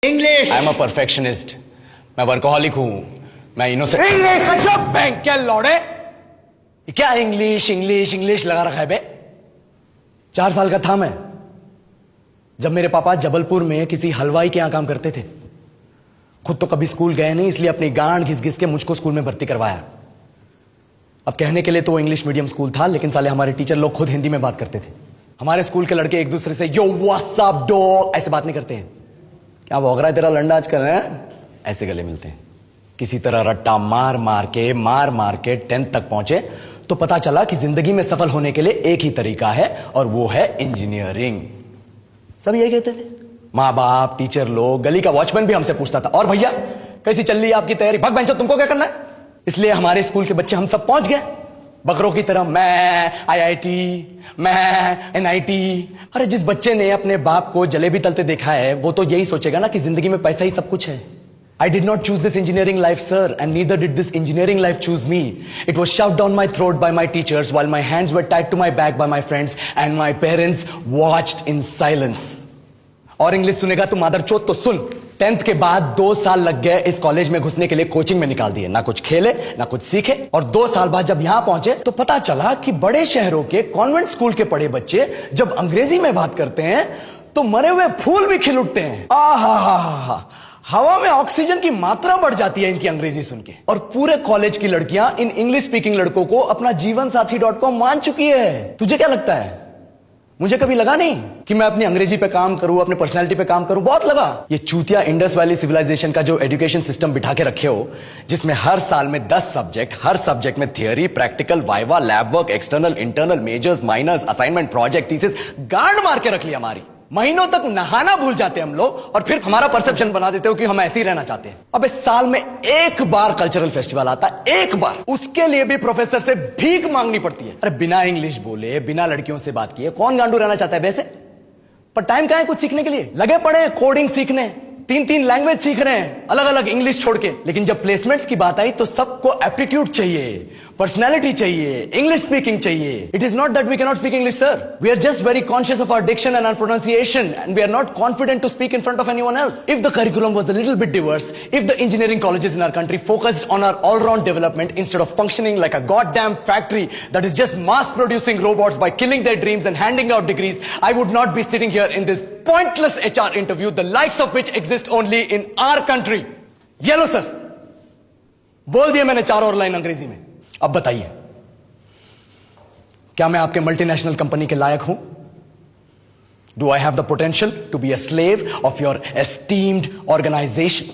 English. I am a perfectionist. मैं workaholic हूं। मैं इनोसेंट। इंग्लिश बैंक क्या लौड़े, क्या इंग्लिश इंग्लिश इंग्लिश लगा रखा है बे। 4 साल का था मैं जब मेरे पापा जबलपुर में किसी हलवाई के यहां काम करते थे। खुद तो कभी स्कूल गए नहीं, इसलिए अपनी गांड घिस घिस के मुझको स्कूल में भर्ती करवाया। अब कहने के लिए तो वो इंग्लिश मीडियम स्कूल था, लेकिन साले हमारे टीचर लोग खुद हिंदी में बात करते थे। हमारे स्कूल के लड़के एक दूसरे से यो व्हाट्स अप डॉग ऐसे बात नहीं करते हैं। क्या भौंक रहा है तेरा लंडा आजकल है, ऐसे गले मिलते हैं। किसी तरह रट्टा मार मार के 10th तक पहुंचे तो पता चला कि जिंदगी में सफल होने के लिए एक ही तरीका है, और वो है इंजीनियरिंग। सब यही कहते थे, माँ बाप, टीचर लोग, गली का वॉचमैन भी हमसे पूछता था, और भैया कैसी चल रही है आपकी तैयारी, भग बेंचो तुमको क्या करना है। इसलिए हमारे स्कूल के बच्चे हम सब पहुंच गए बकरों की तरह, मैं IIT, मैं NIT। अरे जिस बच्चे ने अपने बाप को जलेबी तलते देखा है वो तो यही सोचेगा ना कि जिंदगी में पैसा ही सब कुछ है। I did not choose this engineering life, sir, and neither did this engineering life choose me. It was shoved down my throat by my teachers while my hands were tied to my back by my friends and my parents watched in silence. और English सुनेगा तू मादरचोद तो सुन। 10th के बाद 2 साल लग गए इस कॉलेज में घुसने के लिए, कोचिंग में निकाल दिए। ना कुछ खेले ना कुछ सीखे, और 2 साल बाद जब यहां पहुंचे तो पता चला कि बड़े शहरों के कॉन्वेंट स्कूल के पढ़े बच्चे जब अंग्रेजी में बात करते हैं तो मरे हुए फूल भी खिल उठते हैं। आहा, हवा में ऑक्सीजन की मात्रा बढ़ जाती है इनकी अंग्रेजी सुन के। और पूरे कॉलेज की लड़कियां इन इंग्लिश स्पीकिंग लड़कों को अपना जीवन साथी .com मान चुकी है। तुझे क्या लगता है, मुझे कभी लगा नहीं कि मैं अपनी अंग्रेजी पे काम करूं, अपने पर्सनालिटी पे काम करूं? बहुत लगा। ये चूतिया इंडस वैली सिविलाइजेशन का जो एजुकेशन सिस्टम बिठा के रखे हो, जिसमें हर साल में 10 सब्जेक्ट, हर सब्जेक्ट में theory, practical, viva, lab work, external, internal, majors, minors, assignment, project, thesis, गांड मार के रख लिया हमारी। महीनों तक नहाना भूल जाते हम लोग, और फिर हमारा परसेप्शन बना देते हो कि हम ऐसे ही रहना चाहते हैं। अब इस साल में एक बार कल्चरल फेस्टिवल आता है, एक बार, उसके लिए भी प्रोफेसर से भीख मांगनी पड़ती है। अरे बिना इंग्लिश बोले, बिना लड़कियों से बात किए कौन गांडू रहना चाहता है वैसे। पर टाइम कहां है कुछ सीखने के लिए, लगे पड़े हैं कोडिंग सीखने, 3 लैंग्वेज सीख रहे हैं, अलग अलग इंग्लिश छोड़ के। लेकिन जब प्लेसमेंट्स की बात आई तो सबको एप्टीट्यूड चाहिए, पर्सनैलिटी चाहिए, इंग्लिश स्पीकिंग चाहिए। It is not that we can not speak English, sir, we are just very conscious of our diction and our pronunciation, and we are not confident to speak in front of anyone else. If the curriculum was a little bit diverse, if the engineering colleges in our country focused on our all round development instead of functioning like a goddamn factory that is just mass producing robots by killing their dreams and handing out degrees, I would not be sitting here in this pointless HR interview, the likes of which exist only in our country. ये लो sir, बोल दिया मैंने 4 और line अंग्रेजी में। अब बताइए, क्या मैं आपके मल्टीनेशनल कंपनी के लायक हूं? Do I have the potential to be a slave of your esteemed organization?